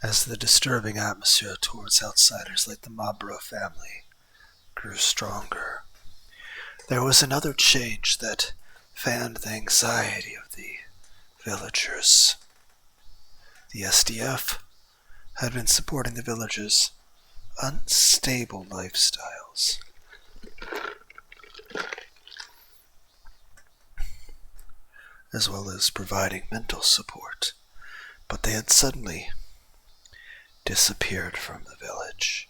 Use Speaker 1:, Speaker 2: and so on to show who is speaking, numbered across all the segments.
Speaker 1: as the disturbing atmosphere towards outsiders like the Mabra family grew stronger. There was another change that fanned the anxiety of the villagers. The SDF had been supporting the villagers' unstable lifestyles, as well as providing mental support, but they had suddenly disappeared from the village.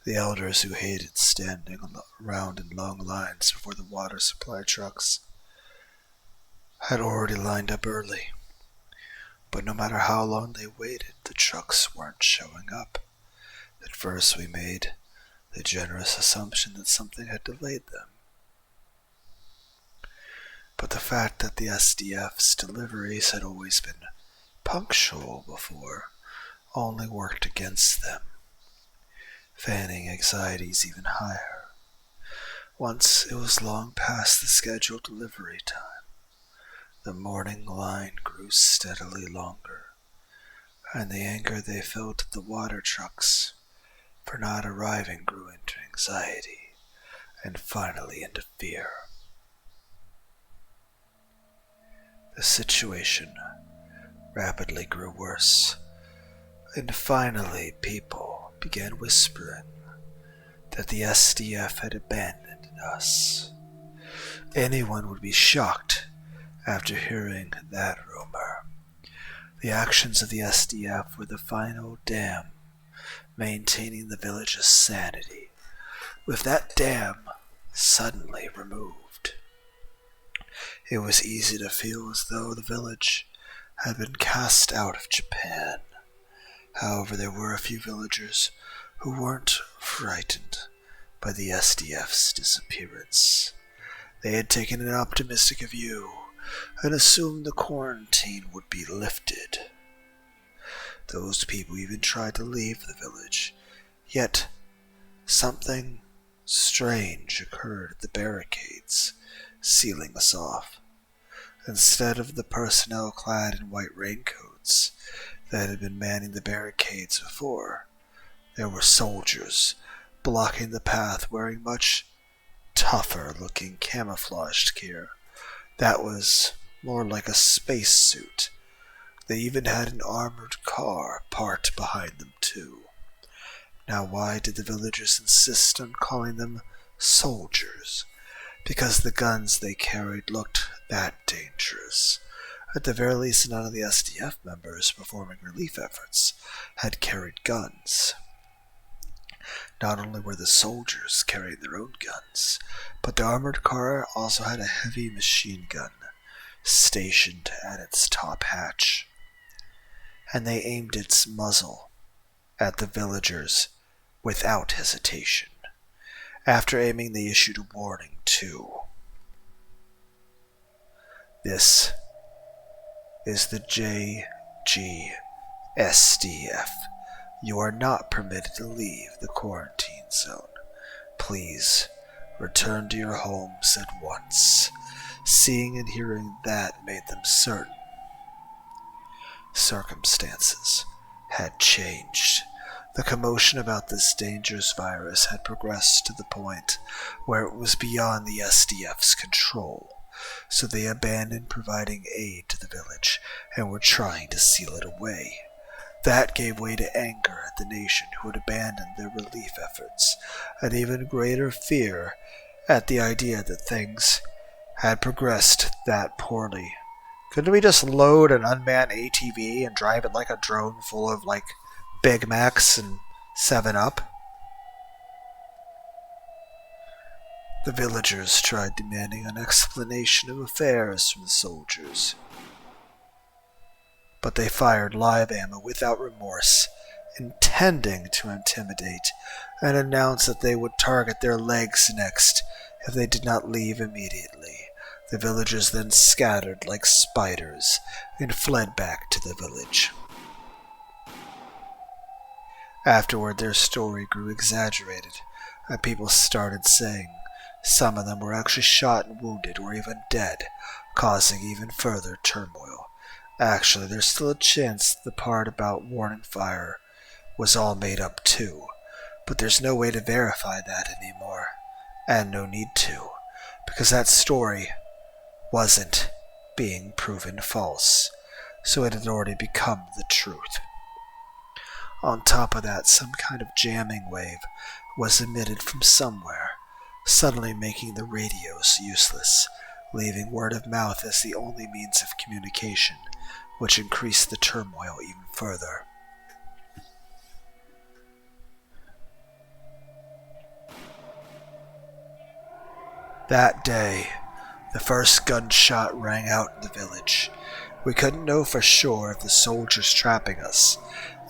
Speaker 1: The elders who hated standing around in long lines before the water supply trucks had already lined up early, but no matter how long they waited, the trucks weren't showing up. At first we made the generous assumption that something had delayed them. But the fact that the SDF's deliveries had always been punctual before only worked against them, fanning anxieties even higher. Once it was long past the scheduled delivery time, the morning line grew steadily longer, and the anger they felt at the water trucks for not arriving grew into anxiety, and finally into fear. The situation rapidly grew worse, and finally people began whispering that the SDF had abandoned us. Anyone would be shocked after hearing that rumor. The actions of the SDF were the final dam maintaining the village's sanity. With that dam suddenly removed, it was easy to feel as though the village had been cast out of Japan. However, there were a few villagers who weren't frightened by the SDF's disappearance. They had taken an optimistic view and assumed the quarantine would be lifted. Those people even tried to leave the village, yet something strange occurred at the barricades, sealing us off. Instead of the personnel clad in white raincoats that had been manning the barricades before, there were soldiers blocking the path wearing much tougher-looking camouflaged gear that was more like a spacesuit. They even had an armored car parked behind them too. Now why did the villagers insist on calling them soldiers? Because the guns they carried looked that dangerous. At the very least, none of the SDF members performing relief efforts had carried guns. Not only were the soldiers carrying their own guns, but the armored car also had a heavy machine gun stationed at its top hatch, and they aimed its muzzle at the villagers without hesitation. After aiming, they issued a warning too. This is the JGSDF. You are not permitted to leave the quarantine zone. Please return to your homes at once. Seeing and hearing that made them certain circumstances had changed. The commotion about this dangerous virus had progressed to the point where it was beyond the SDF's control, so they abandoned providing aid to the village and were trying to seal it away. That gave way to anger at the nation who had abandoned their relief efforts, and even greater fear at the idea that things had progressed that poorly. Couldn't we just load an unmanned ATV and drive it like a drone full of, Big Macs and 7-Up? The villagers tried demanding an explanation of affairs from the soldiers, but they fired live ammo without remorse, intending to intimidate, and announced that they would target their legs next if they did not leave immediately. The villagers then scattered like spiders and fled back to the village. Afterward, their story grew exaggerated, and people started saying some of them were actually shot and wounded or even dead, causing even further turmoil. Actually, there's still a chance the part about warning fire was all made up too, but there's no way to verify that anymore, and no need to, because that story wasn't being proven false, so it had already become the truth. On top of that, some kind of jamming wave was emitted from somewhere, suddenly making the radios useless, leaving word of mouth as the only means of communication, which increased the turmoil even further. That day, the first gunshot rang out in the village. We couldn't know for sure if the soldiers trapping us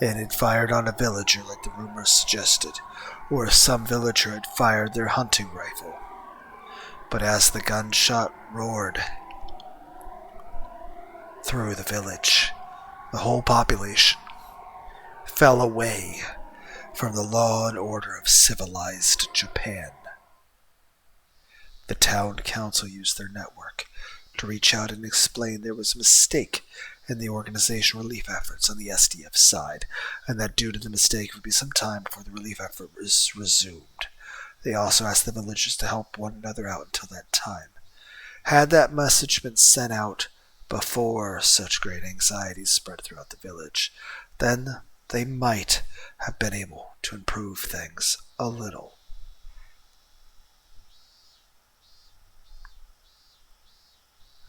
Speaker 1: had fired on a villager like the rumors suggested, or if some villager had fired their hunting rifle. But as the gunshot roared through the village, the whole population fell away from the law and order of civilized Japan. The town council used their network to reach out and explain there was a mistake in the organization relief efforts on the SDF side, and that due to the mistake it would be some time before the relief effort was resumed. They also asked the villagers to help one another out until that time. Had that message been sent out before such great anxiety spread throughout the village, then they might have been able to improve things a little.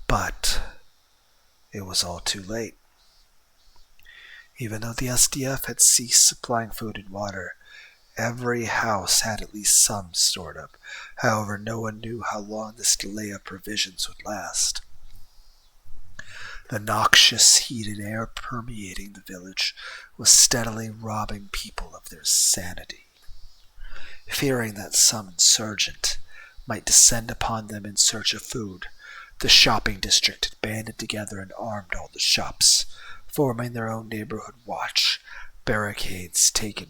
Speaker 1: But it was all too late. Even though the SDF had ceased supplying food and water, every house had at least some stored up. However, no one knew how long this delay of provisions would last. The noxious, heated air permeating the village was steadily robbing people of their sanity. Fearing that some insurgent might descend upon them in search of food, the shopping district had banded together and armed all the shops, forming their own neighborhood watch. Barricades taken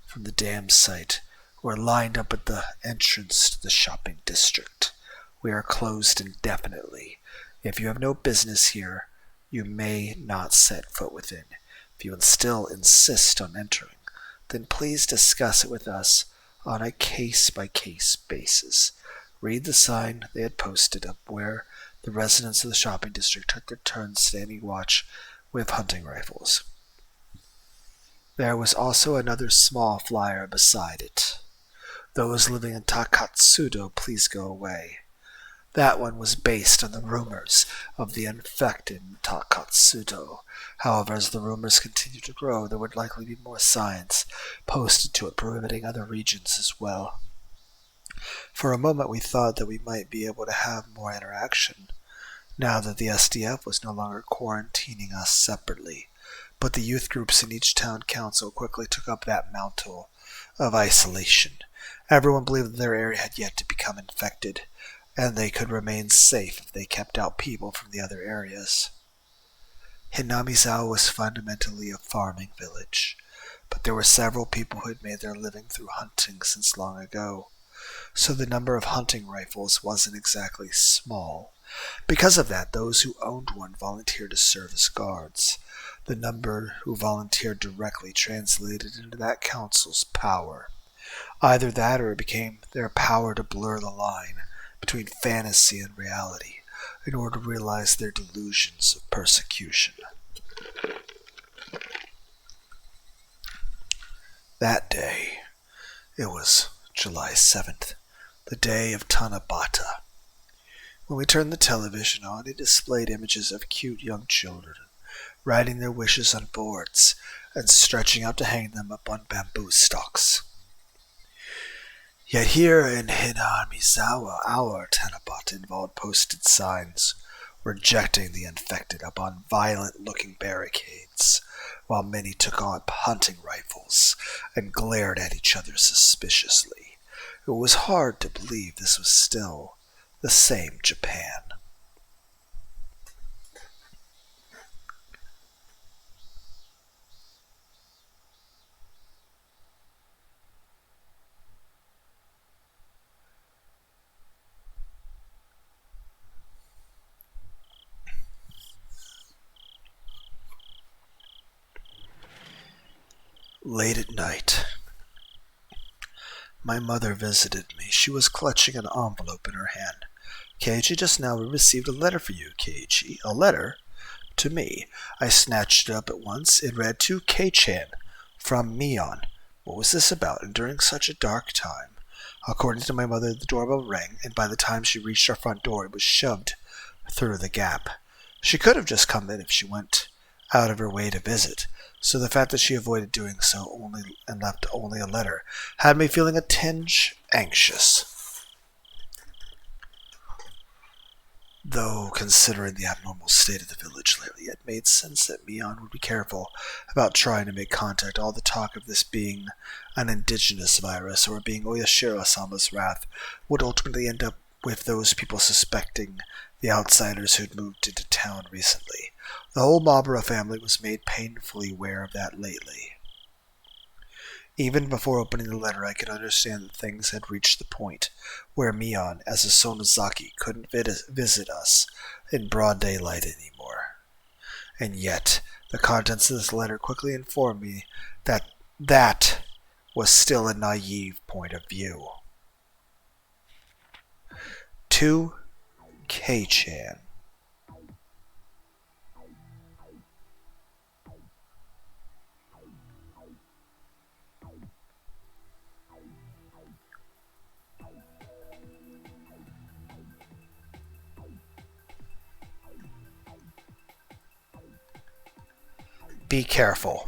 Speaker 1: from the dam site were lined up at the entrance to the shopping district. We are closed indefinitely. If you have no business here, you may not set foot within. If you still insist on entering, then please discuss it with us on a case-by-case basis. Read the sign they had posted up where the residents of the shopping district took their turns standing watch with hunting rifles. There was also another small flyer beside it. Those living in Takatsudo, please go away. That one was based on the rumors of the infected in Takatsudo. However, as the rumors continued to grow, there would likely be more signs posted to it prohibiting other regions as well. For a moment we thought that we might be able to have more interaction, now that the SDF was no longer quarantining us separately. But the youth groups in each town council quickly took up that mantle of isolation. Everyone believed that their area had yet to become infected, and they could remain safe if they kept out people from the other areas. Hinamizawa was fundamentally a farming village, but there were several people who had made their living through hunting since long ago, so the number of hunting rifles wasn't exactly small. Because of that, those who owned one volunteered to serve as guards. The number who volunteered directly translated into that council's power. Either that or it became their power to blur the line between fantasy and reality in order to realize their delusions of persecution. That day, it was July 7th, the day of Tanabata. When we turned the television on, it displayed images of cute young children writing their wishes on boards and stretching out to hang them up on bamboo stalks. Yet here in Hinamizawa, our Tanabata involved posted signs rejecting the infected up on violent-looking barricades, while many took up hunting rifles and glared at each other suspiciously. It was hard to believe this was still the same Japan. Late at night, my mother visited me. She was clutching an envelope in her hand. Keiichi, just now we received a letter for you, Keiichi. A letter? To me. I snatched it up at once. It read to Kei-chan, from Mion. What was this about, and during such a dark time? According to my mother, the doorbell rang, and by the time she reached our front door, it was shoved through the gap. She could have just come in if she went out of her way to visit, so the fact that she avoided doing so and left only a letter had me feeling a tinge anxious. Though, considering the abnormal state of the village lately, it made sense that Mion would be careful about trying to make contact. All the talk of this being an indigenous virus or being Oyashiro-sama's wrath would ultimately end up with those people suspecting the outsiders who'd moved into town recently. The whole Mabura family was made painfully aware of that lately. Even before opening the letter, I could understand that things had reached the point where Mion, as a Sonozaki, couldn't visit us in broad daylight anymore. And yet, the contents of this letter quickly informed me that that was still a naive point of view. To Kei-chan. Be careful.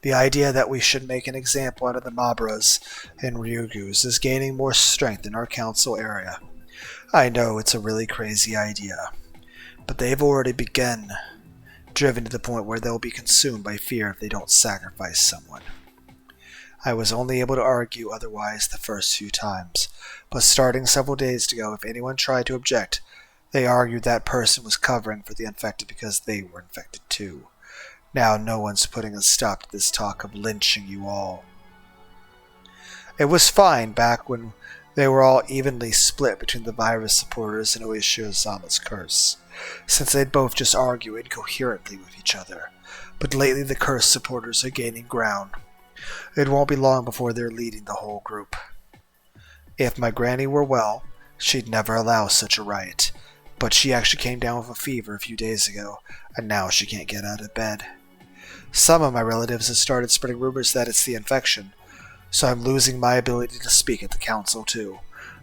Speaker 1: The idea that we should make an example out of the Maburas and Ryugus is gaining more strength in our council area. I know it's a really crazy idea, but they've already begun, driven to the point where they'll be consumed by fear if they don't sacrifice someone. I was only able to argue otherwise the first few times, but starting several days ago, if anyone tried to object, they argued that person was covering for the infected because they were infected too. Now no one's putting a stop to this talk of lynching you all. It was fine back when they were all evenly split between the virus supporters and Oyashiro-sama's curse, since they'd both just argue incoherently with each other. But lately the curse supporters are gaining ground. It won't be long before they're leading the whole group. If my granny were well, she'd never allow such a riot, but she actually came down with a fever a few days ago, and now she can't get out of bed. Some of my relatives have started spreading rumors that it's the infection, so I'm losing my ability to speak at the council too.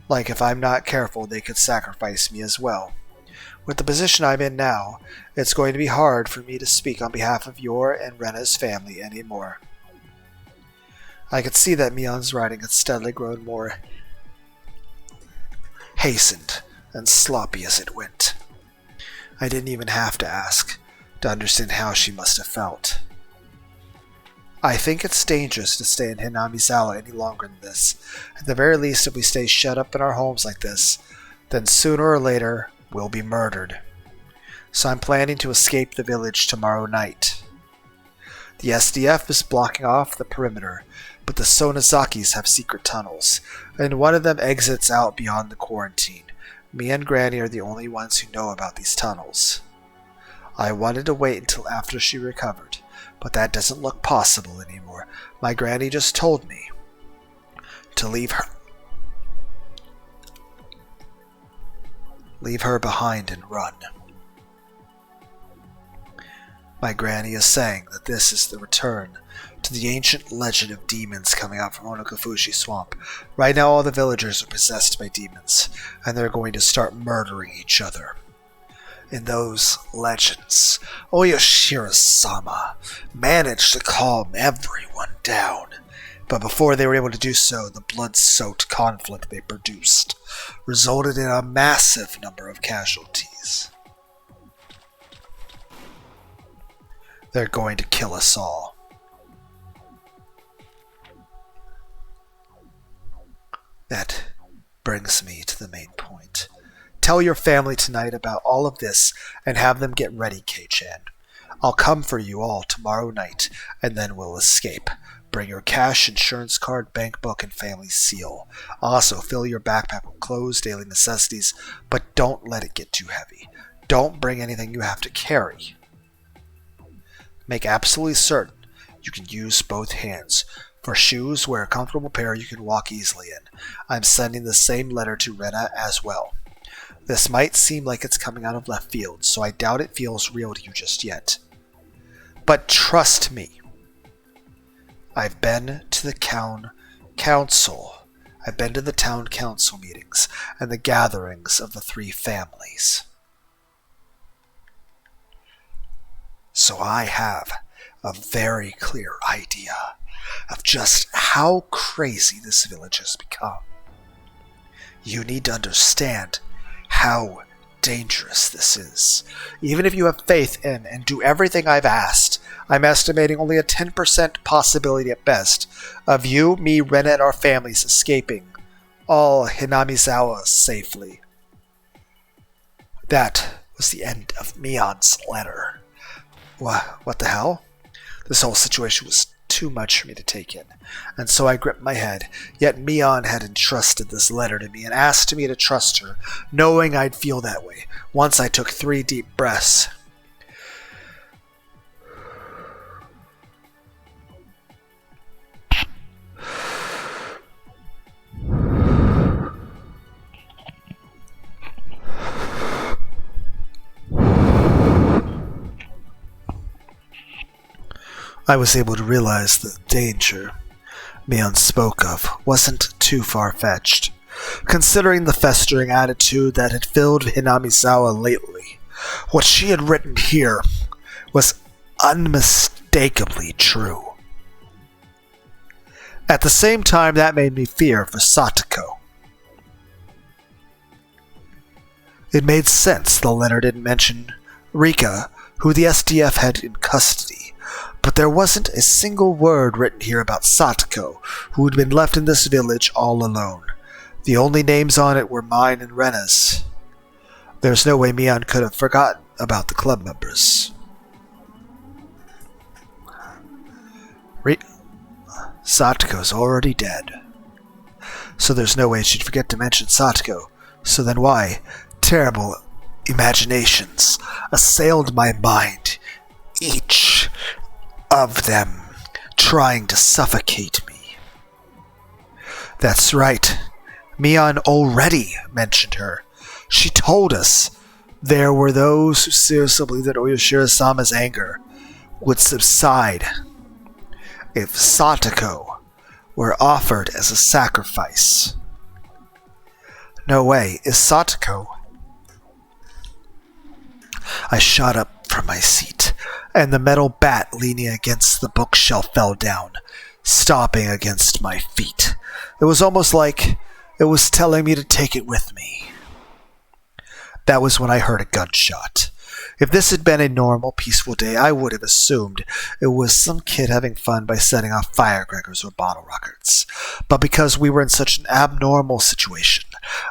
Speaker 1: Like if I'm not careful, they could sacrifice me as well. With the position I'm in now, it's going to be hard for me to speak on behalf of your and Rena's family anymore. I could see that Mion's writing had steadily grown more hastened and sloppy as it went. I didn't even have to ask to understand how she must have felt. I think it's dangerous to stay in Hinamizawa any longer than this. At the very least, if we stay shut up in our homes like this, then sooner or later we'll be murdered. So I'm planning to escape the village tomorrow night. The SDF is blocking off the perimeter, but the Sonozakis have secret tunnels, and one of them exits out beyond the quarantine. Me and Granny are the only ones who know about these tunnels. I wanted to wait until after she recovered, but that doesn't look possible anymore. My granny just told me to leave her behind and run. My granny is saying that this is the return to the ancient legend of demons coming out from Onokafushi Swamp. Right now all the villagers are possessed by demons, and they're going to start murdering each other. In those legends, Oyashiro-sama managed to calm everyone down, but before they were able to do so, the blood-soaked conflict they produced resulted in a massive number of casualties. They're going to kill us all. That brings me to the main point. Tell your family tonight about all of this and have them get ready, Kei-chan. I'll come for you all tomorrow night, and then we'll escape. Bring your cash, insurance card, bank book, and family seal. Also, fill your backpack with clothes, daily necessities, but don't let it get too heavy. Don't bring anything you have to carry. Make absolutely certain You can use both hands. For shoes, wear a comfortable pair you can walk easily in. I'm sending the same letter to Rena as well. This might seem like it's coming out of left field, so I doubt it feels real to you just yet. But trust me, I've been to the town council. I've been to the town council meetings and the gatherings of the three families. So I have a very clear idea of just how crazy this village has become. You need to understand how dangerous this is. Even if you have faith in and do everything I've asked, I'm estimating only a 10% possibility at best of you, me, Rena, and our families escaping all Hinamizawa safely. That was the end of Mion's letter. What the hell? This whole situation was too much for me to take in, and so I gripped my head. Yet Mion had entrusted this letter to me and asked me to trust her, knowing I'd feel that way. Once I took 3 deep breaths. I was able to realize the danger Mion spoke of wasn't too far-fetched, considering the festering attitude that had filled Hinamizawa lately. What she had written here was unmistakably true. At the same time, that made me fear for Satoko. It made sense the letter didn't mention Rika, who the SDF had in custody. But there wasn't a single word written here about Satoko, who had been left in this village all alone. The only names on it were mine and Rena's. There's no way Mion could have forgotten about the club members. Satoko's already dead. So there's no way she'd forget to mention Satoko. So then why? Terrible imaginations assailed my mind, each of them trying to suffocate me. That's right. Mion already mentioned her. She told us there were those who seriously believed that Oyashiro-sama's anger would subside if Satoko were offered as a sacrifice. No way. Is Satoko? I shot up from my seat, and the metal bat leaning against the bookshelf fell down, stopping against my feet. It was almost like it was telling me to take it with me. That was when I heard a gunshot. If this had been a normal, peaceful day, I would have assumed it was some kid having fun by setting off firecrackers or bottle rockets. But because we were in such an abnormal situation,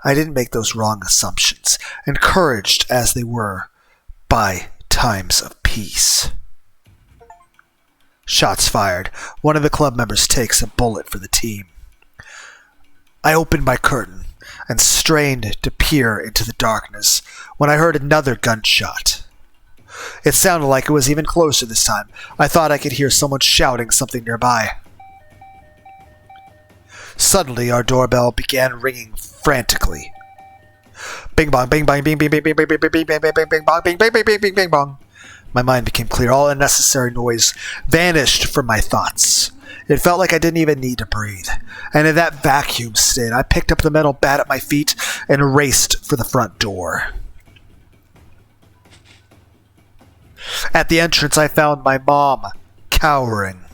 Speaker 1: I didn't make those wrong assumptions, encouraged as they were by times of peace. Shots fired. One of the club members takes a bullet for the team. I opened my curtain and strained to peer into the darkness when I heard another gunshot. It sounded like it was even closer this time. I thought I could hear someone shouting something nearby. Suddenly, our doorbell began ringing frantically. Bing bong, bing bong, bing bing bing bing bing bing bing bing bing bing bing bong, bing bing bing bing bing bing bong. My mind became clear. All unnecessary noise vanished from my thoughts. It felt like I didn't even need to breathe. And in that vacuum state, I picked up the metal bat at my feet and raced for the front door. At the entrance, I found my mom cowering,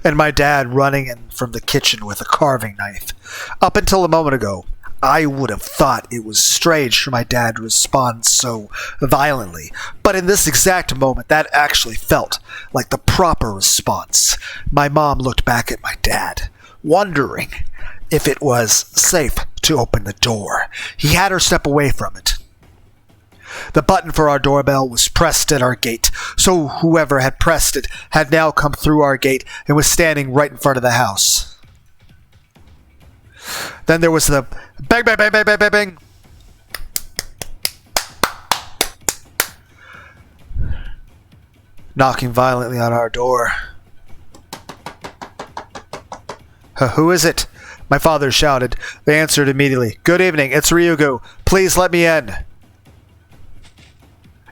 Speaker 1: and my dad running in from the kitchen with a carving knife. Up until a moment ago, I would have thought it was strange for my dad to respond so violently, but in this exact moment, that actually felt like the proper response. My mom looked back at my dad, wondering if it was safe to open the door. He had her step away from it. The button for our doorbell was pressed at our gate, so whoever had pressed it had now come through our gate and was standing right in front of the house. Then there was the bang, bang, bang, bang, bang, bang, bang. Knocking violently on our door. Who is it? My father shouted. They answered immediately. Good evening, it's Ryugu. Please let me in.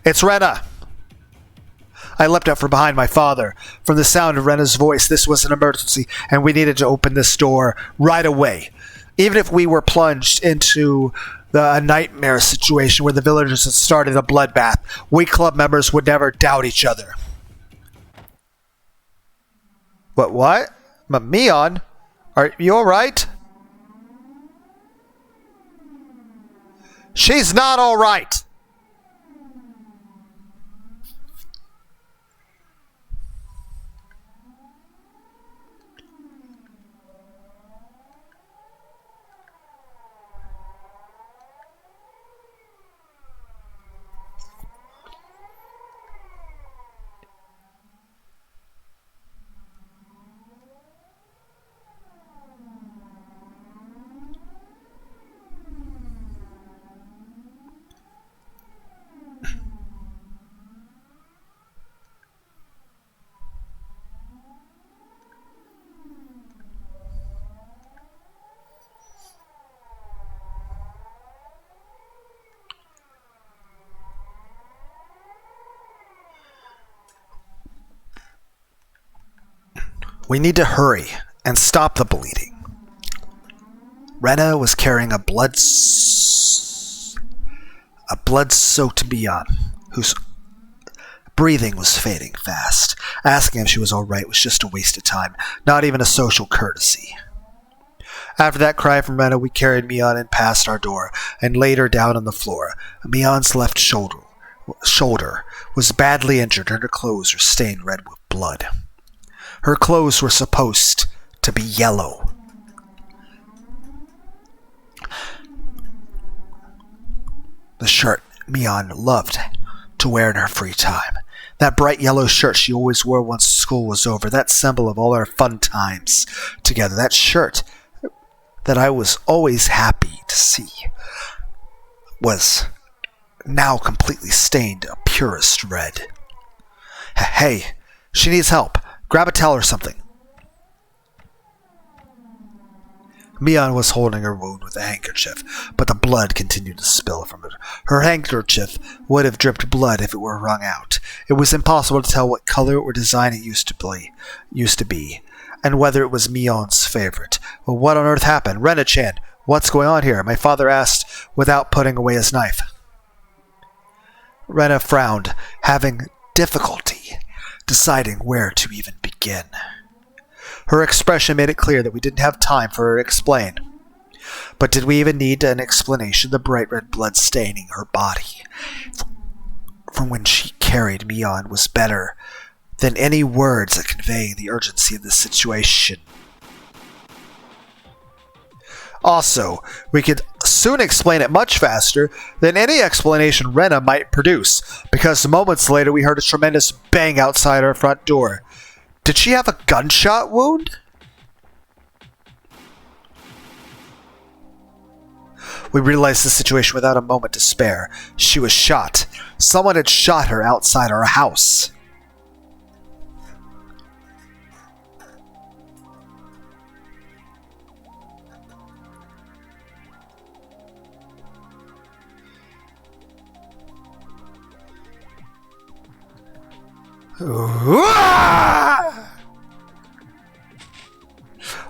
Speaker 1: It's Rena. I leapt out from behind my father. From the sound of Rena's voice, this was an emergency, and we needed to open this door right away. Even if we were plunged into a nightmare situation where the villagers had started a bloodbath, we club members would never doubt each other. What? Mion? Are you alright? She's not alright! We need to hurry and stop the bleeding. Rena was carrying a blood-soaked Mion, whose breathing was fading fast. Asking if she was all right was just a waste of time, not even a social courtesy. After that cry from Rena, we carried Mion in past our door and laid her down on the floor. Mion's left shoulder was badly injured and her clothes were stained red with blood. Her clothes were supposed to be yellow. The shirt Mion loved to wear in her free time. That bright yellow shirt she always wore once school was over. That symbol of all our fun times together. That shirt that I was always happy to see was now completely stained a purest red. Hey, she needs help. Grab a towel or something. Mion was holding her wound with a handkerchief, but the blood continued to spill from it. Her handkerchief would have dripped blood if it were wrung out. It was impossible to tell what color or design it used to be, and whether it was Mion's favorite. Well, what on earth happened? Rena-chan, what's going on here? My father asked without putting away his knife. Rena frowned, having difficulty deciding where to even begin. Her expression made it clear that we didn't have time for her to explain. But did we even need an explanation? The bright red blood staining her body from when she carried Mion was better than any words at conveying the urgency of the situation. Also, we could soon explain it much faster than any explanation Rena might produce, because moments later we heard a tremendous bang outside our front door. Did she have a gunshot wound? We realized the situation without a moment to spare. She was shot. Someone had shot her outside our house.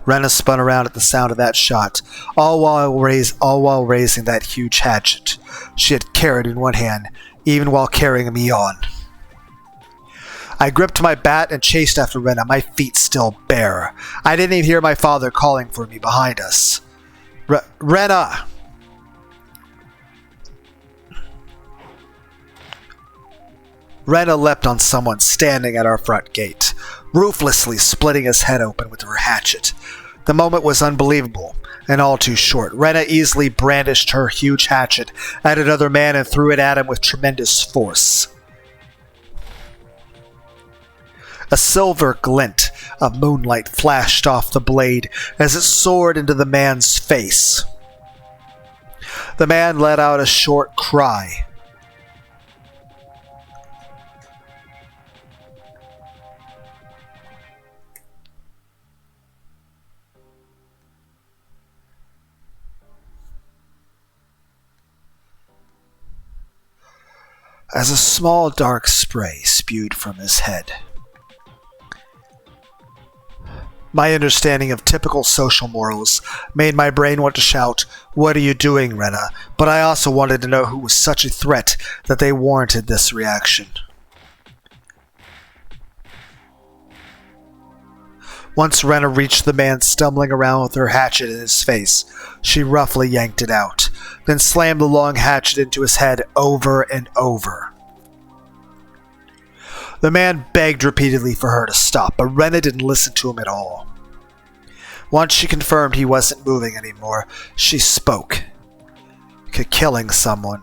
Speaker 1: Rena spun around at the sound of that shot, all while raising that huge hatchet she had carried in one hand, even while carrying me on. I gripped my bat and chased after Rena, my feet still bare. I didn't even hear my father calling for me behind us. Rena! Rena leapt on someone standing at our front gate, ruthlessly splitting his head open with her hatchet. The moment was unbelievable, and all too short. Rena easily brandished her huge hatchet at another man and threw it at him with tremendous force. A silver glint of moonlight flashed off the blade as it soared into the man's face. The man let out a short cry. as a small dark spray spewed from his head. My understanding of typical social morals made my brain want to shout, "What are you doing, Rena?" But I also wanted to know who was such a threat that they warranted this reaction. Once Rena reached the man stumbling around with her hatchet in his face, she roughly yanked it out, then slammed the long hatchet into his head over and over. The man begged repeatedly for her to stop, but Rena didn't listen to him at all. Once she confirmed he wasn't moving anymore, she spoke. Killing someone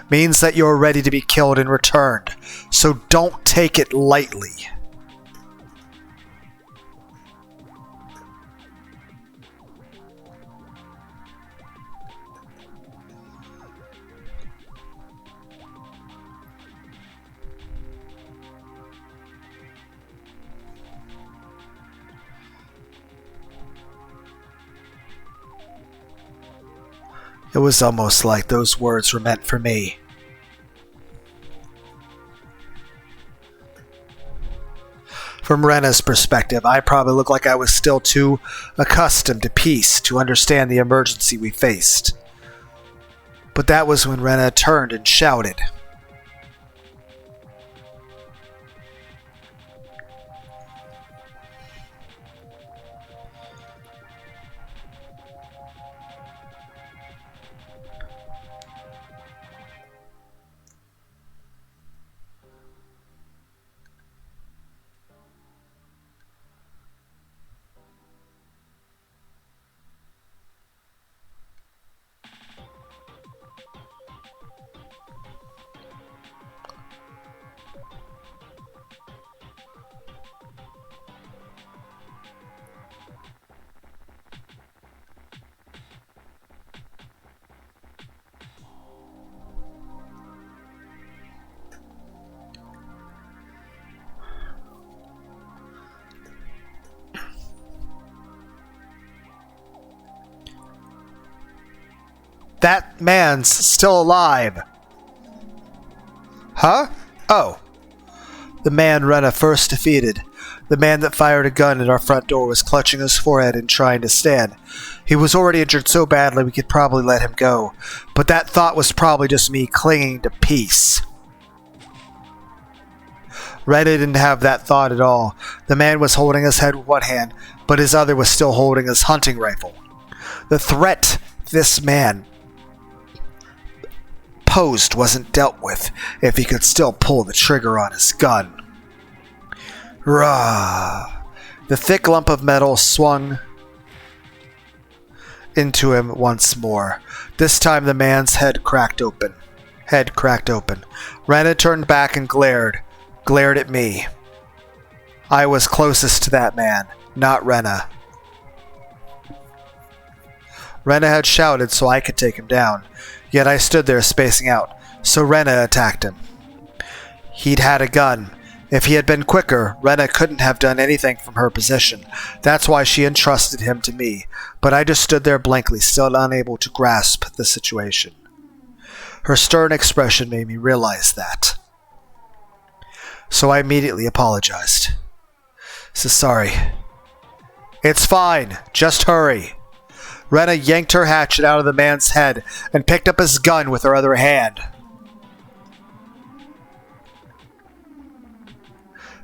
Speaker 1: means that you're ready to be killed in return, so don't take it lightly. It was almost like those words were meant for me. From Rena's perspective, I probably looked like I was still too accustomed to peace to understand the emergency we faced. But that was when Rena turned and shouted. That man's still alive. Huh? Oh. The man Rena first defeated. The man that fired a gun at our front door was clutching his forehead and trying to stand. He was already injured so badly we could probably let him go. But that thought was probably just me clinging to peace. Rena didn't have that thought at all. The man was holding his head with one hand, but his other was still holding his hunting rifle. The threat this man posed wasn't dealt with if he could still pull the trigger on his gun. Rah! The thick lump of metal swung into him once more. This time the man's head cracked open. Rena turned back and glared at me. I was closest to that man, not Rena. Rena had shouted so I could take him down. Yet I stood there spacing out, so Rena attacked him. He'd had a gun. If he had been quicker, Rena couldn't have done anything from her position. That's why she entrusted him to me, but I just stood there blankly, still unable to grasp the situation. Her stern expression made me realize that. So I immediately apologized. So sorry. It's fine. Just hurry. Rena yanked her hatchet out of the man's head and picked up his gun with her other hand.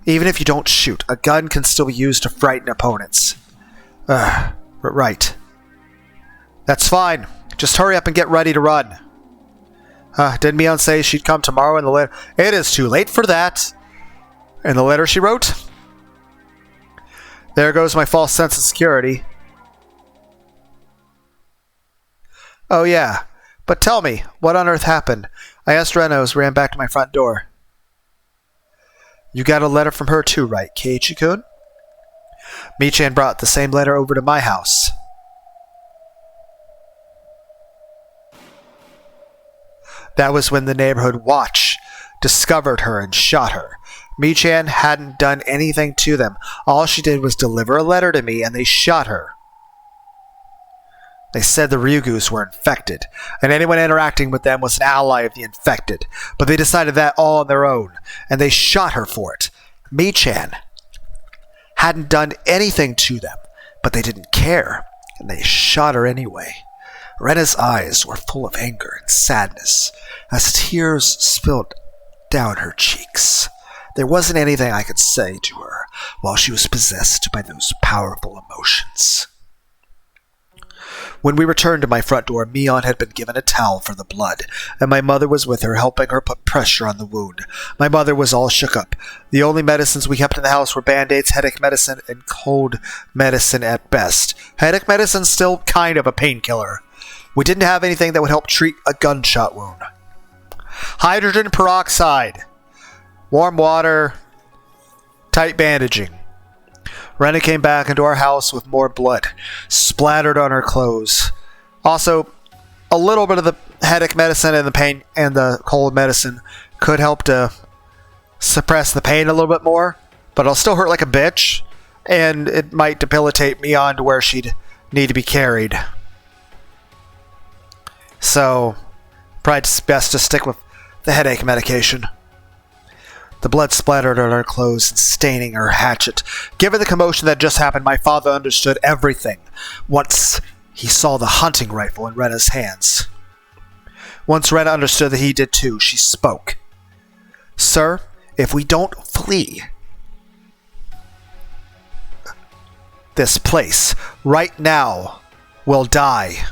Speaker 1: Even if you don't shoot, a gun can still be used to frighten opponents. Right. That's fine. Just hurry up and get ready to run. Didn't Mion say she'd come tomorrow in the letter? It is too late for that. In the letter she wrote? There goes my false sense of security. Oh yeah, but tell me, what on earth happened? I asked Rena as we ran back to my front door. You got a letter from her too, right, Keiichi-kun? Michan brought the same letter over to my house. That was when the neighborhood watch discovered her and shot her. Michan hadn't done anything to them. All she did was deliver a letter to me and they shot her. They said the Ryugus were infected, and anyone interacting with them was an ally of the infected, but they decided that all on their own, and they shot her for it. Mi-chan hadn't done anything to them, but they didn't care, and they shot her anyway. Rena's eyes were full of anger and sadness as tears spilled down her cheeks. There wasn't anything I could say to her while she was possessed by those powerful emotions. When we returned to my front door, Mion had been given a towel for the blood, and my mother was with her, helping her put pressure on the wound. My mother was all shook up. The only medicines we kept in the house were Band-Aids, headache medicine, and cold medicine at best. Headache medicine's still kind of a painkiller. We didn't have anything that would help treat a gunshot wound. Hydrogen peroxide, warm water, tight bandaging. Rena came back into our house with more blood splattered on her clothes. Also, a little bit of the headache medicine and the pain and the cold medicine could help to suppress the pain a little bit more, but it'll still hurt like a bitch, and it might debilitate me on to where she'd need to be carried. So, probably just best to stick with the headache medication. The blood splattered on her clothes and staining her hatchet. Given the commotion that just happened, my father understood everything once he saw the hunting rifle in Rena's hands. Once Rena understood that he did too, she spoke. "Sir, if we don't flee this place right now, we'll die."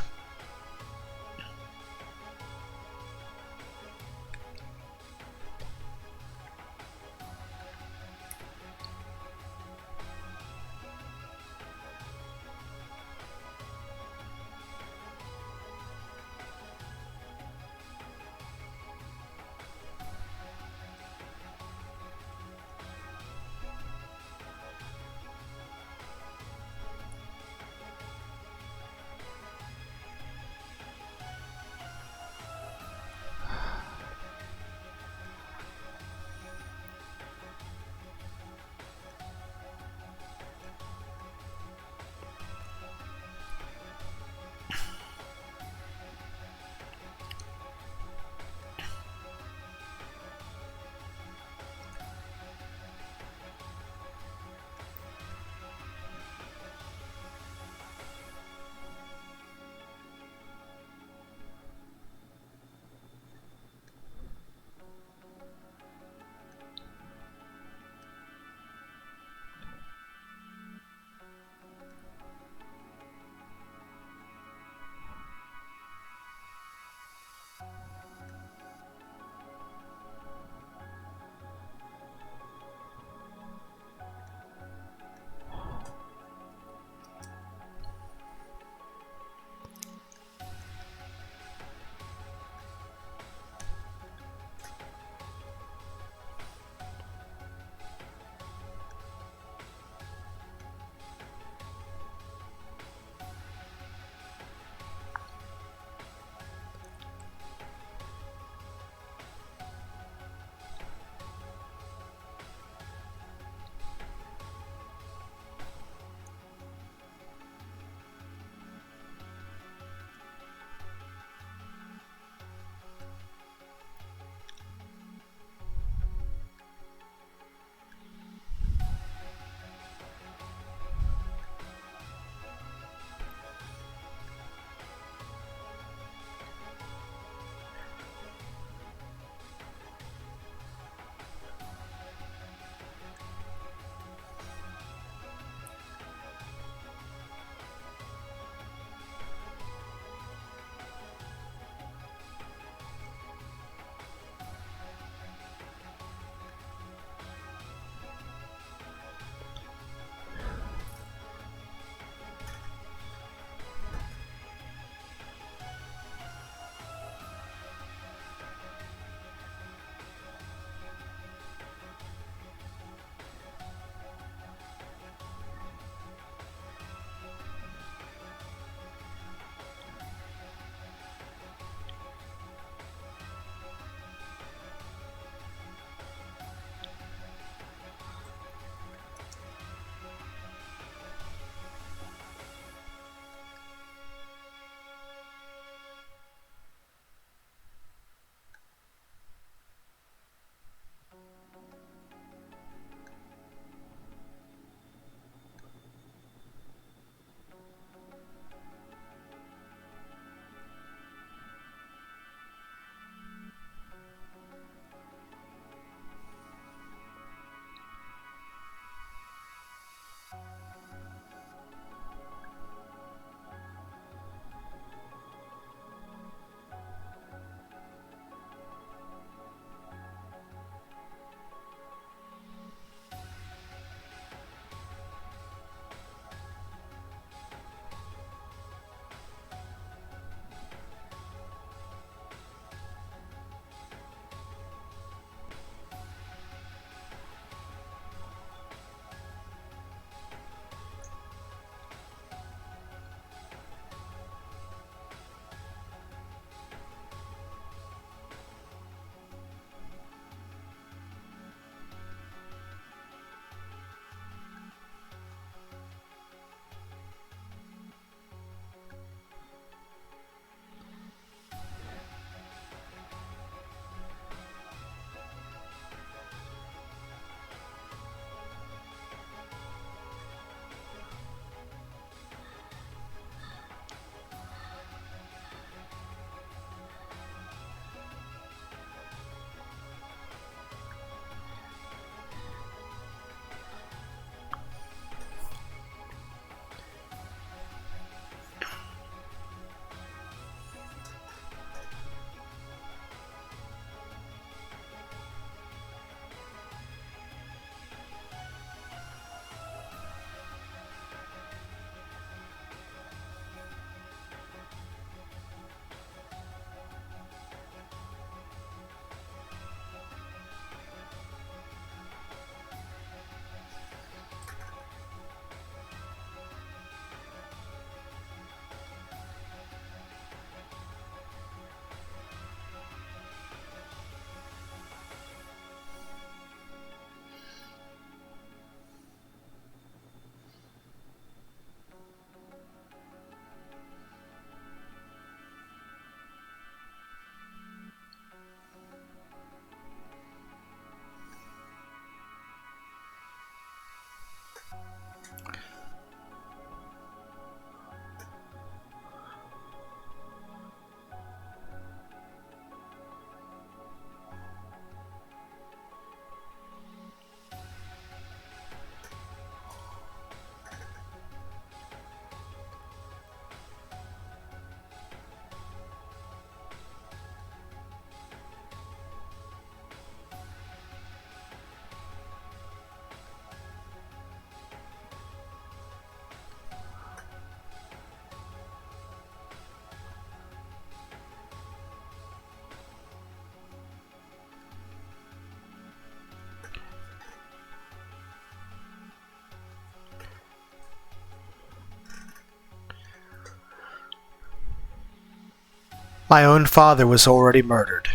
Speaker 1: My own father was already murdered.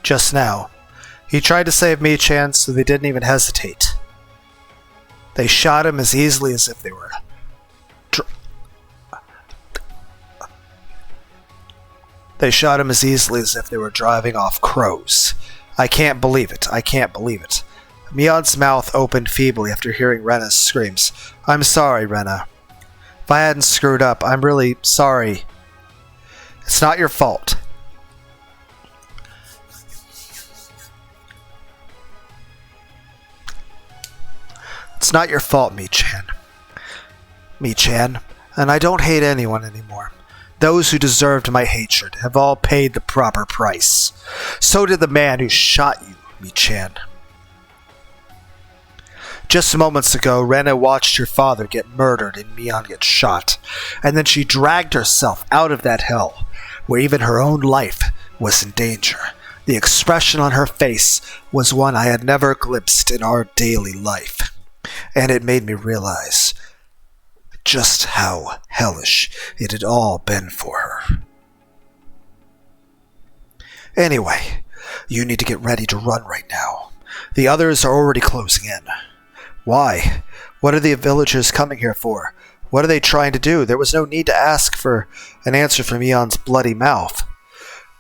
Speaker 1: Just now. He tried to save Mi-chan, so they didn't even hesitate. They shot him as easily as if they were... They shot him as easily as if they were driving off crows. I can't believe it. I can't believe it. Mion's mouth opened feebly after hearing Rena's screams. I'm sorry, Rena. If I hadn't screwed up, I'm really sorry. It's not your fault. It's not your fault, Mi-chan. Mi-chan, and I don't hate anyone anymore. Those who deserved my hatred have all paid the proper price. So did the man who shot you, Mi-chan. Just moments ago, Rena watched her father get murdered and Mion get shot, and then she dragged herself out of that hell, where even her own life was in danger. The expression on her face was one I had never glimpsed in our daily life, and it made me realize just how hellish it had all been for her. Anyway, you need to get ready to run right now. The others are already closing in. Why? What are the villagers coming here for? What are they trying to do? There was no need to ask for an answer from Mion's bloody mouth.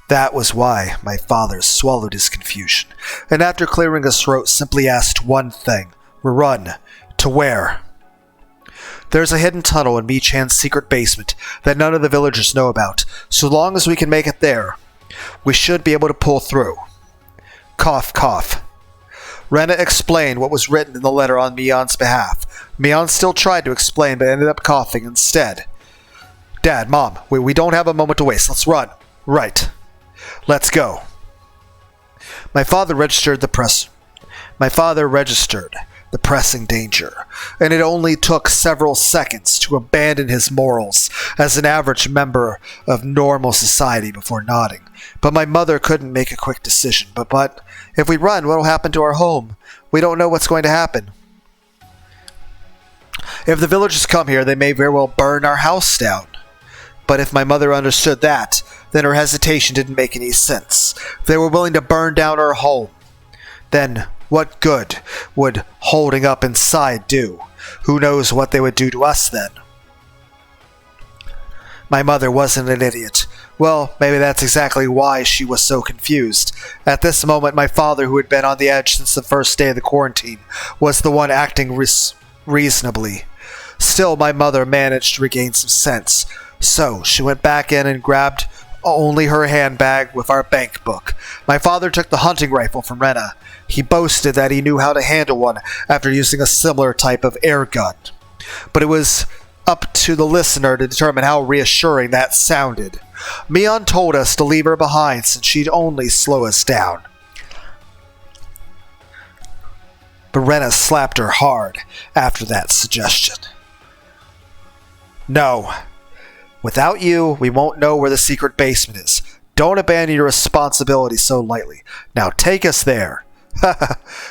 Speaker 1: That was why my father swallowed his confusion, and after clearing his throat simply asked one thing. Run. To where? There's a hidden tunnel in Mi-chan's secret basement that none of the villagers know about. So long as we can make it there, we should be able to pull through. Cough, cough. Rena explained what was written in the letter on Mion's behalf. Mion still tried to explain, but ended up coughing instead. Dad, Mom, we don't have a moment to waste. Let's run. Right. Let's go. My father registered the pressing danger, and it only took several seconds to abandon his morals as an average member of normal society before nodding. But my mother couldn't make a quick decision. But if we run, what will happen to our home? We don't know what's going to happen. If the villagers come here, they may very well burn our house down. But if my mother understood that, then her hesitation didn't make any sense. If they were willing to burn down our home, then what good would holding up inside do? Who knows what they would do to us then? My mother wasn't an idiot. Well, maybe that's exactly why she was so confused. At this moment, my father, who had been on the edge since the first day of the quarantine, was the one acting reasonably. Still, my mother managed to regain some sense. So, she went back in and grabbed only her handbag with our bank book. My father took the hunting rifle from Rena. He boasted that he knew how to handle one after using a similar type of air gun. But it was up to the listener to determine how reassuring that sounded. Mion told us to leave her behind since she'd only slow us down. But Rena slapped her hard after that suggestion. No. Without you, we won't know where the secret basement is. Don't abandon your responsibility so lightly. Now take us there.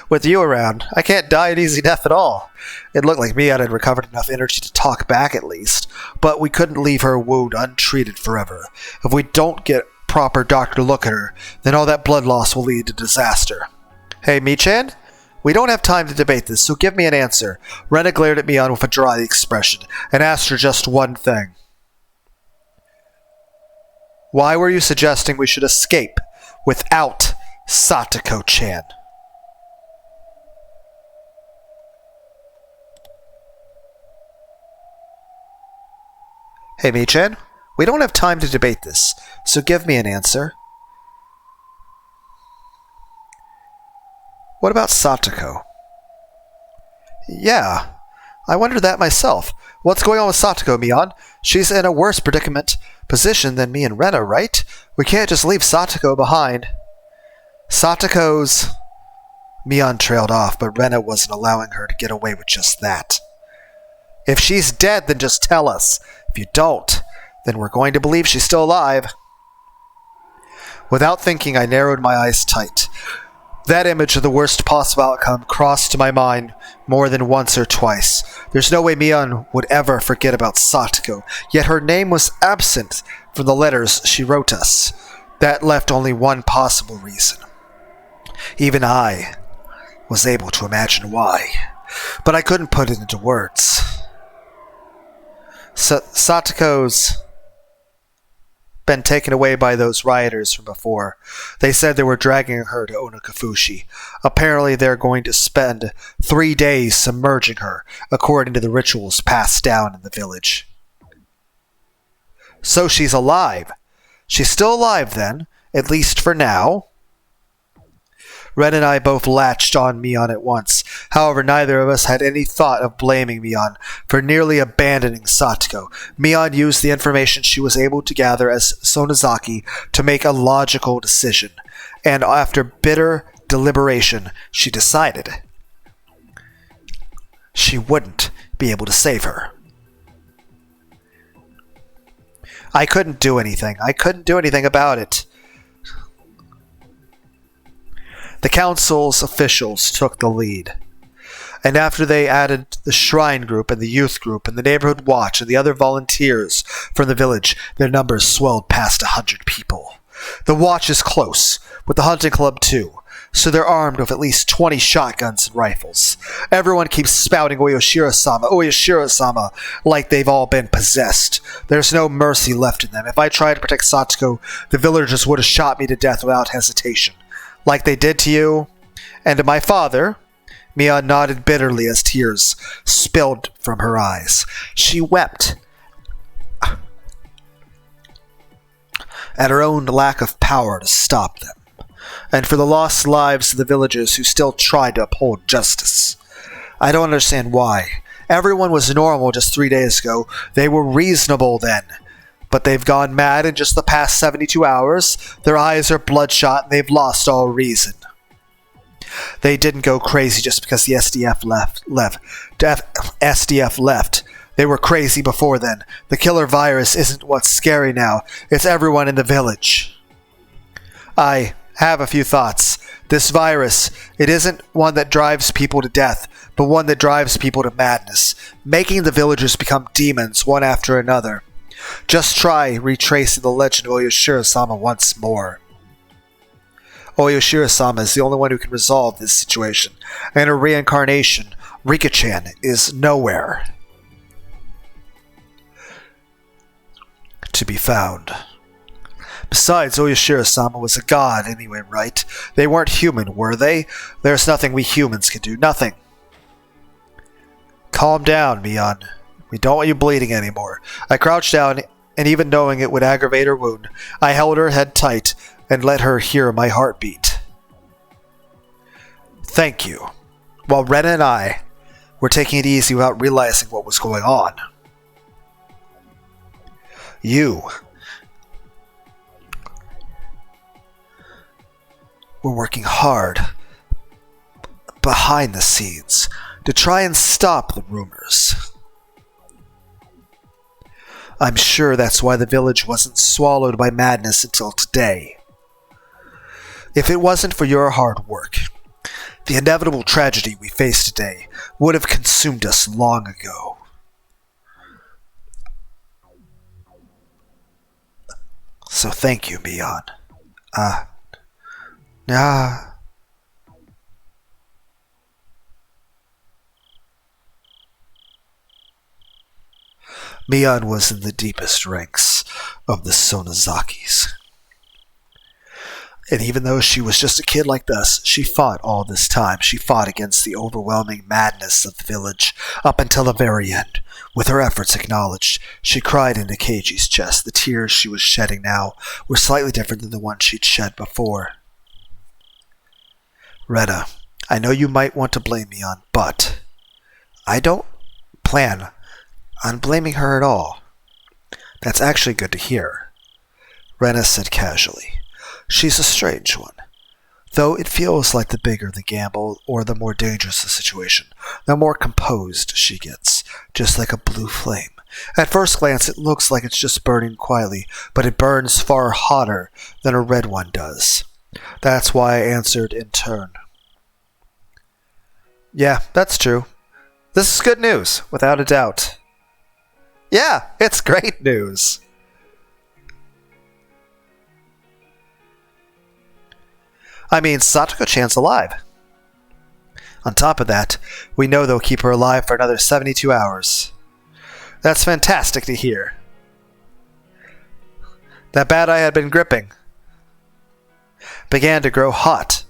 Speaker 1: With you around, I can't die an easy death at all. It looked like Mion had recovered enough energy to talk back at least, but we couldn't leave her wound untreated forever. If we don't get proper doctor to look at her, then all that blood loss will lead to disaster. Hey, Mi-chan? We don't have time to debate this, so give me an answer. Rena glared at Mion with a dry expression, and asked her just one thing. Why were you suggesting we should escape without Satoko-chan? Hey, Mi-chan, we don't have time to debate this, so give me an answer. What about Satoko? Yeah, I wondered that myself. What's going on with Satoko, Mion? She's in a worse position than me and Rena, right? We can't just leave Satoko behind. Satoko's... Mion trailed off, but Rena wasn't allowing her to get away with just that. If she's dead, then just tell us. If you don't, then we're going to believe she's still alive. Without thinking, I narrowed my eyes tight. That image of the worst possible outcome crossed to my mind more than once or twice. There's no way Mion would ever forget about Satoko, yet her name was absent from the letters she wrote us. That left only one possible reason. Even I was able to imagine why, but I couldn't put it into words. Satoko's been taken away by those rioters from before. They said they were dragging her to Onakafushi. Apparently they're going to spend 3 days submerging her, according to the rituals passed down in the village. So she's alive. She's still alive then, at least for now. Ren and I both latched on Mion at once. However, neither of us had any thought of blaming Mion for nearly abandoning Satoko. Mion used the information she was able to gather as Sonozaki to make a logical decision, and after bitter deliberation, she decided she wouldn't be able to save her. I couldn't do anything. I couldn't do anything about it. The council's officials took the lead, and after they added the shrine group and the youth group and the neighborhood watch and the other volunteers from the village, their numbers swelled past 100 people. The watch is close, with the hunting club too, so they're armed with at least 20 shotguns and rifles. Everyone keeps spouting Oyashiro-sama, Oyashiro-sama, like they've all been possessed. There's no mercy left in them. If I tried to protect Satoko, the villagers would have shot me to death without hesitation. Like they did to you, and to my father. Mia nodded bitterly as tears spilled from her eyes. She wept at her own lack of power to stop them, and for the lost lives of the villagers who still tried to uphold justice. I don't understand why. Everyone was normal just 3 days ago. They were reasonable then. But they've gone mad in just the past 72 hours. Their eyes are bloodshot and they've lost all reason. They didn't go crazy just because the SDF left. They were crazy before then. The killer virus isn't what's scary now. It's everyone in the village. I have a few thoughts. This virus, it isn't one that drives people to death, but one that drives people to madness, making the villagers become demons one after another. Just try retracing the legend of Oyashiro-sama once more. Oyashiro-sama is the only one who can resolve this situation, and her reincarnation, Rika-chan, is nowhere to be found. Besides, Oyashiro-sama was a god anyway, right? They weren't human, were they? There's nothing we humans can do, nothing. Calm down, Mion. We don't want you bleeding anymore. I crouched down, and even knowing it would aggravate her wound, I held her head tight and let her hear my heartbeat. Thank you. While Ren and I were taking it easy without realizing what was going on. You were working hard behind the scenes to try and stop the rumors. I'm sure that's why the village wasn't swallowed by madness until today. If it wasn't for your hard work, the inevitable tragedy we face today would have consumed us long ago. So thank you, Mion. Mion was in the deepest ranks of the Sonozakis. And even though she was just a kid like us, she fought all this time. She fought against the overwhelming madness of the village up until the very end. With her efforts acknowledged, she cried into Keiji's chest. The tears she was shedding now were slightly different than the ones she'd shed before. Retta, I know you might want to blame me on, but I don't plan on blaming her at all. That's actually good to hear, Rena said casually. She's a strange one. Though it feels like the bigger the gamble or the more dangerous the situation, the more composed she gets, just like a blue flame. At first glance, it looks like it's just burning quietly, but it burns far hotter than a red one does. That's why I answered in turn. Yeah, that's true. This is good news, without a doubt. Yeah, it's great news. I mean, Satoko-chan's alive. On top of that, we know they'll keep her alive for another 72 hours. That's fantastic to hear. That bat I had been gripping began to grow hot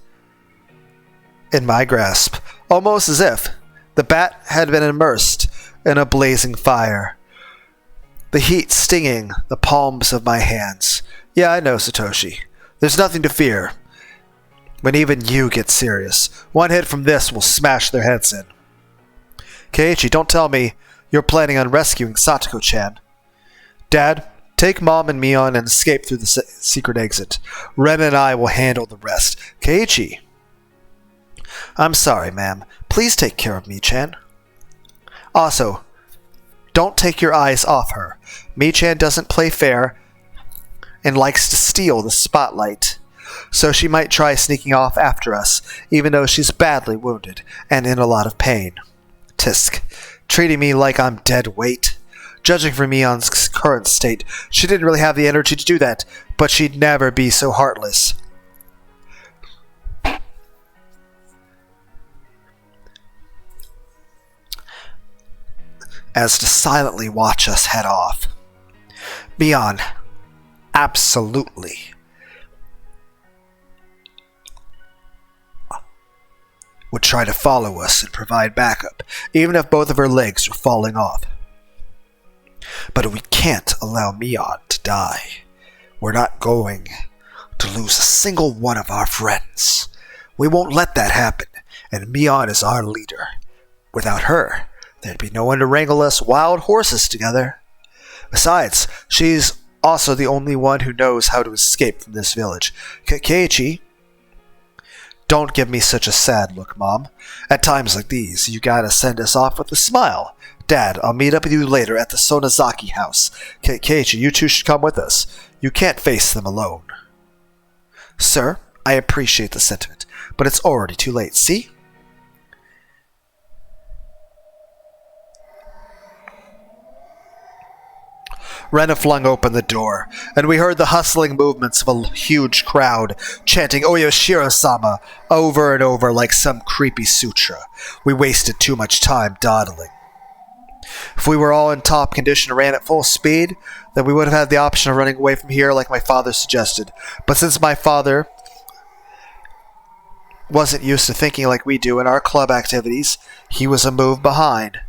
Speaker 1: in my grasp, almost as if the bat had been immersed in a blazing fire, the heat stinging the palms of my hands. Yeah, I know, Satoshi. There's nothing to fear. When even you get serious, one hit from this will smash their heads in. Keiichi, don't tell me you're planning on rescuing Satoko-chan. Dad, take Mom and me on and escape through the secret exit. Ren and I will handle the rest. Keiichi. I'm sorry, ma'am. Please take care of Mi-chan. Also, don't take your eyes off her. Mi-chan doesn't play fair and likes to steal the spotlight. So she might try sneaking off after us, even though she's badly wounded and in a lot of pain. Tisk, treating me like I'm dead weight. Judging from Mion's current state, she didn't really have the energy to do that, but she'd never be so heartless. As to silently watch us head off. Mion, absolutely. Would try to follow us and provide backup, even if both of her legs were falling off. But we can't allow Mion to die. We're not going to lose a single one of our friends. We won't let that happen, and Mion is our leader. Without her, there'd be no one to wrangle us wild horses together. Besides, she's also the only one who knows how to escape from this village. Keiichi, don't give me such a sad look, Mom. At times like these, you gotta send us off with a smile. Dad, I'll meet up with you later at the Sonozaki house. Keiichi, you two should come with us. You can't face them alone. Sir, I appreciate the sentiment, but it's already too late, see? Rena flung open the door, and we heard the hustling movements of a huge crowd, chanting Oyashiro-sama over and over like some creepy sutra. We wasted too much time dawdling. If we were all in top condition and ran at full speed, then we would have had the option of running away from here like my father suggested. But since my father wasn't used to thinking like we do in our club activities, he was a move behind.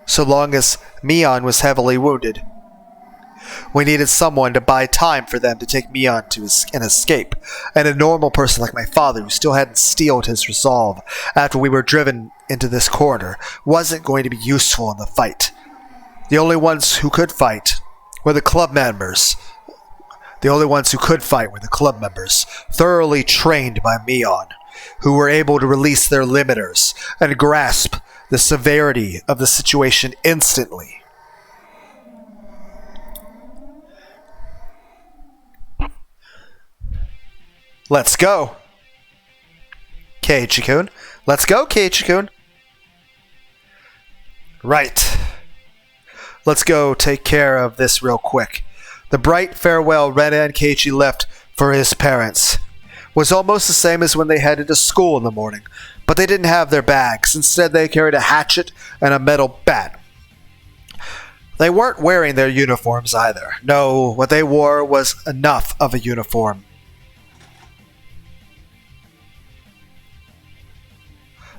Speaker 1: So long as Mion was heavily wounded, we needed someone to buy time for them to take Mion to an escape, and a normal person like my father, who still hadn't steeled his resolve after we were driven into this corner, wasn't going to be useful in the fight. The only ones who could fight were the club members. Thoroughly trained by Mion, who were able to release their limiters and grasp the severity of the situation instantly. Let's go, Keiichi-kun. Let's go, Keiichi-kun. Right. Let's go take care of this real quick. The bright farewell Rena and Keiichi left for his parents was almost the same as when they headed to school in the morning, but they didn't have their bags. Instead, they carried a hatchet and a metal bat. They weren't wearing their uniforms either. No, what they wore was enough of a uniform.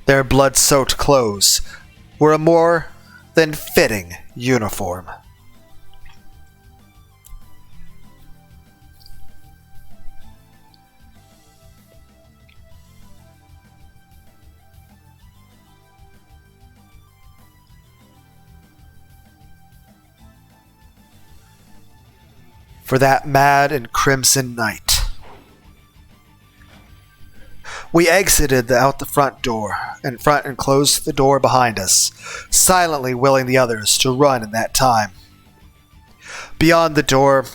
Speaker 1: Their blood-soaked clothes were a more than fitting uniform. For that mad and crimson night. We exited out the front door and closed the door behind us, silently willing the others to run in that time. Beyond the door,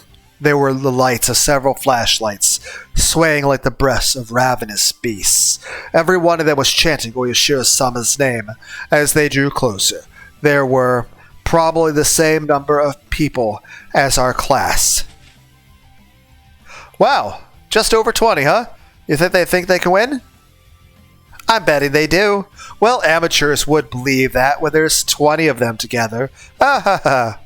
Speaker 1: there were the lights of several flashlights, swaying like the breaths of ravenous beasts. Every one of them was chanting Oyashiro-sama's name as they drew closer. There were probably the same number of people as our class. Wow, just over 20, huh? You think they can win? I'm betting they do. Well, amateurs would believe that when there's 20 of them together. Ha ha ha.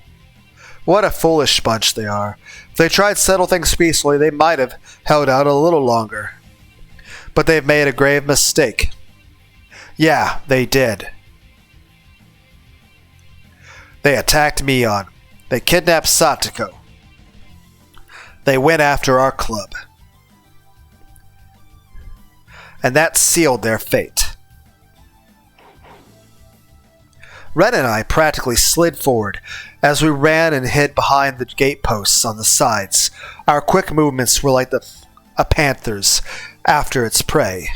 Speaker 1: What a foolish bunch they are. If they tried to settle things peacefully, they might have held out a little longer. But they've made a grave mistake. Yeah, they did. They attacked Mion. They kidnapped Satoko. They went after our club. And that sealed their fate. Ren and I practically slid forward as we ran and hid behind the gateposts on the sides. Our quick movements were like a panther's after its prey.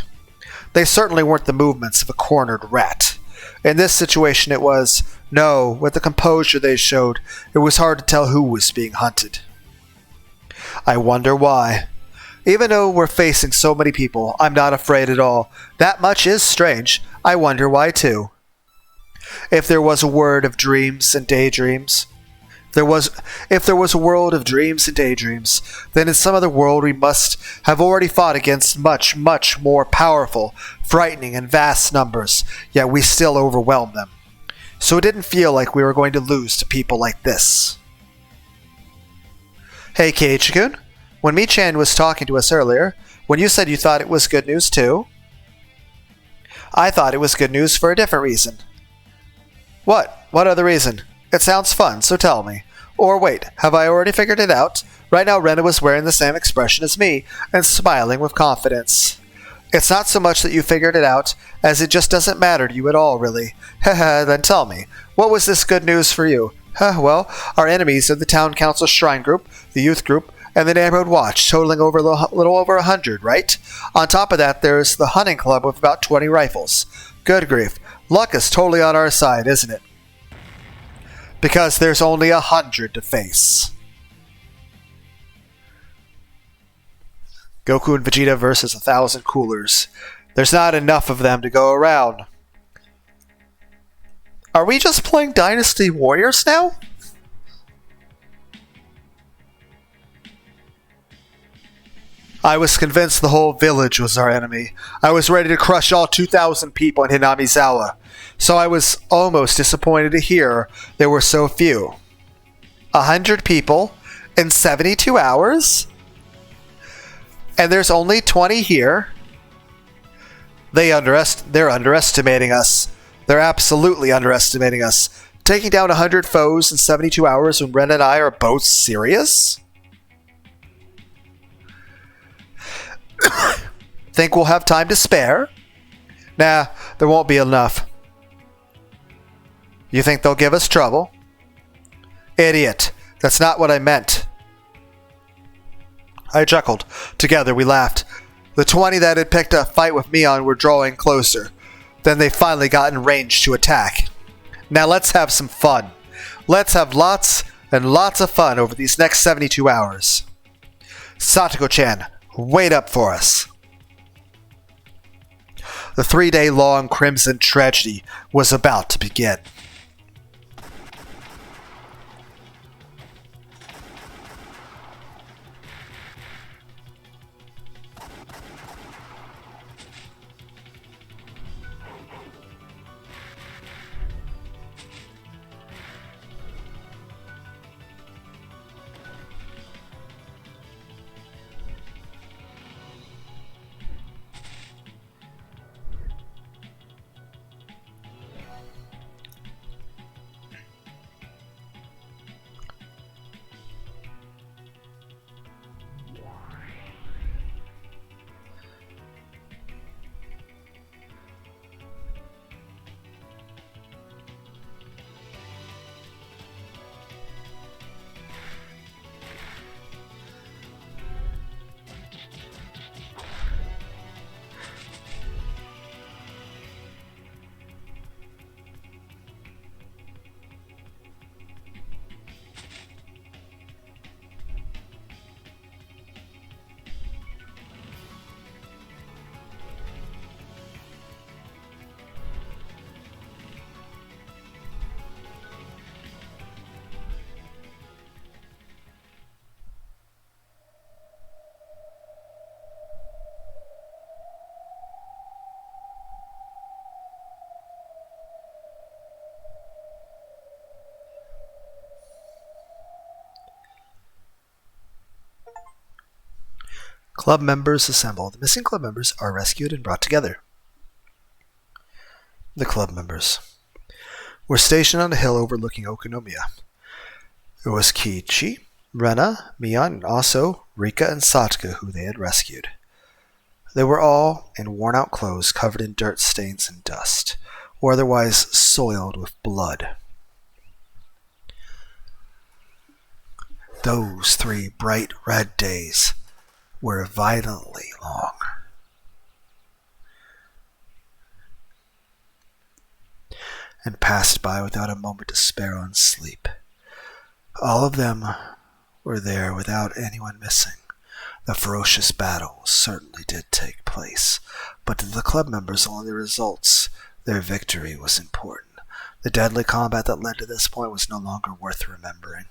Speaker 1: They certainly weren't the movements of a cornered rat. In this situation it was, no, with the composure they showed, it was hard to tell who was being hunted. I wonder why. Even though we're facing so many people, I'm not afraid at all. That much is strange. I wonder why too. If there was a world of dreams and daydreams, if there was a world of dreams and daydreams, then in some other world we must have already fought against much, much more powerful, frightening, and vast numbers, yet we still overwhelmed them. So it didn't feel like we were going to lose to people like this. Hey, Keiichi-kun. When Mi-chan was talking to us earlier, when you said you thought it was good news too, I thought it was good news for a different reason. What? What other reason? It sounds fun, so tell me. Or wait, have I already figured it out? Right now Rena was wearing the same expression as me, and smiling with confidence. It's not so much that you figured it out, as it just doesn't matter to you at all, really. Haha, then tell me, what was this good news for you? Well, our enemies are the Town Council Shrine Group, the Youth Group, and the Neighborhood Watch, totaling over a little over 100, right? On top of that, there's the Hunting Club with about 20 rifles. Good grief. Luck is totally on our side, isn't it? Because there's only 100 to face. Goku and Vegeta versus 1,000 coolers. There's not enough of them to go around. Are we just playing Dynasty Warriors now? I was convinced the whole village was our enemy. I was ready to crush all 2,000 people in Hinamizawa. So I was almost disappointed to hear there were so few. 100 people in 72 hours? And there's only 20 here? They're underestimating us. They're absolutely underestimating us. Taking down 100 foes in 72 hours when Ren and I are both serious? Think we'll have time to spare? Nah, there won't be enough. You think they'll give us trouble? Idiot. That's not what I meant. I chuckled. Together we laughed. The 20 that had picked a fight with Mion were drawing closer. Then they finally got in range to attack. Now let's have some fun. Let's have lots and lots of fun over these next 72 hours. Satoko-chan, wait up for us. The 3-day-long Crimson Tragedy was about to begin. Club members assemble. The missing club members are rescued and brought together. The club members were stationed on a hill overlooking Okonomiya. There was Kiichi, Rena, Mion, and also Rika and Sataka, who they had rescued. They were all in worn-out clothes covered in dirt stains and dust, or otherwise soiled with blood. Those 3 bright red days were violently long. And passed by without a moment to spare on sleep. All of them were there without anyone missing. The ferocious battle certainly did take place, but to the club members only the results. Their victory was important. The deadly combat that led to this point was no longer worth remembering.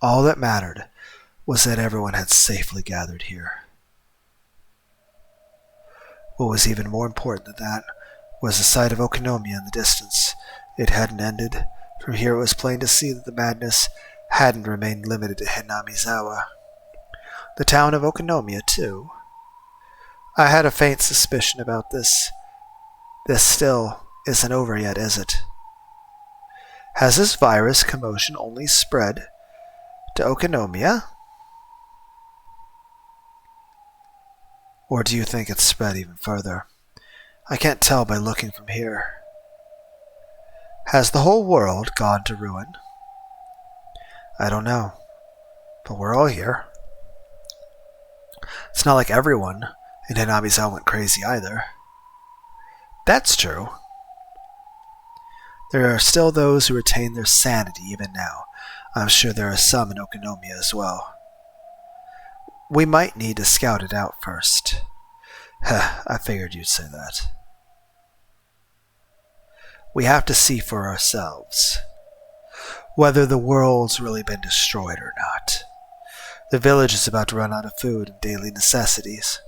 Speaker 1: All that mattered was that everyone had safely gathered here. What was even more important than that was the sight of Okonomiya in the distance. It hadn't ended. From here it was plain to see that the madness hadn't remained limited to Hinamizawa. The town of Okonomiya, too. I had a faint suspicion about this. This still isn't over yet, is it? Has this virus commotion only spread to Okonomiya? Or do you think it's spread even further? I can't tell by looking from here. Has the whole world gone to ruin? I don't know, but we're all here. It's not like everyone in Hinamizawa went crazy either. That's true. There are still those who retain their sanity even now. I'm sure there are some in Okonomiya as well. We might need to scout it out first. I figured you'd say that. We have to see for ourselves whether the world's really been destroyed or not. The village is about to run out of food and daily necessities.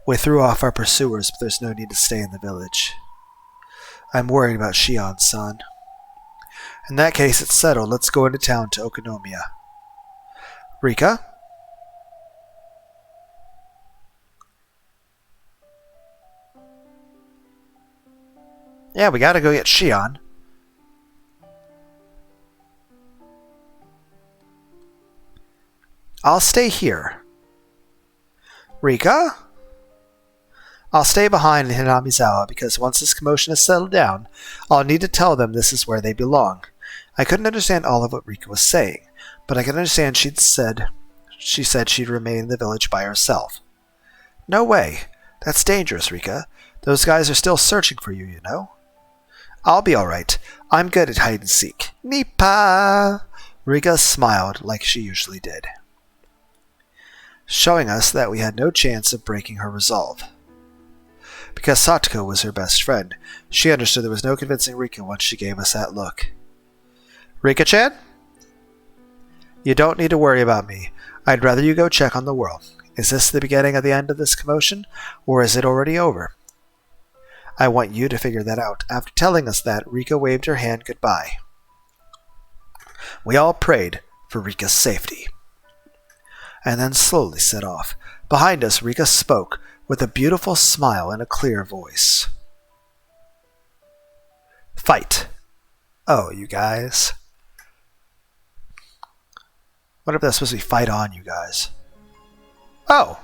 Speaker 1: We threw off our pursuers, but there's no need to stay in the village. I'm worried about Shion-san. In that case, it's settled. Let's go into town to Okonomiya. Rika? Yeah, we gotta go get Shion. I'll stay here. Rika? I'll stay behind in Hinamizawa because once this commotion has settled down, I'll need to tell them this is where they belong. I couldn't understand all of what Rika was saying, but I could understand she said she'd remain in the village by herself. No way. That's dangerous, Rika. Those guys are still searching for you, you know. I'll be alright. I'm good at hide and seek. Nipa! Rika smiled like she usually did, showing us that we had no chance of breaking her resolve. Because Satoko was her best friend, she understood there was no convincing Rika once she gave us that look. Rika-chan? You don't need to worry about me. I'd rather you go check on the world. Is this the beginning of the end of this commotion, or is it already over? I want you to figure that out. After telling us that, Rika waved her hand goodbye. We all prayed for Rika's safety, and then slowly set off. Behind us, Rika spoke with a beautiful smile and a clear voice. Fight. Oh, you guys. What if that's supposed to be fight on, you guys? Oh.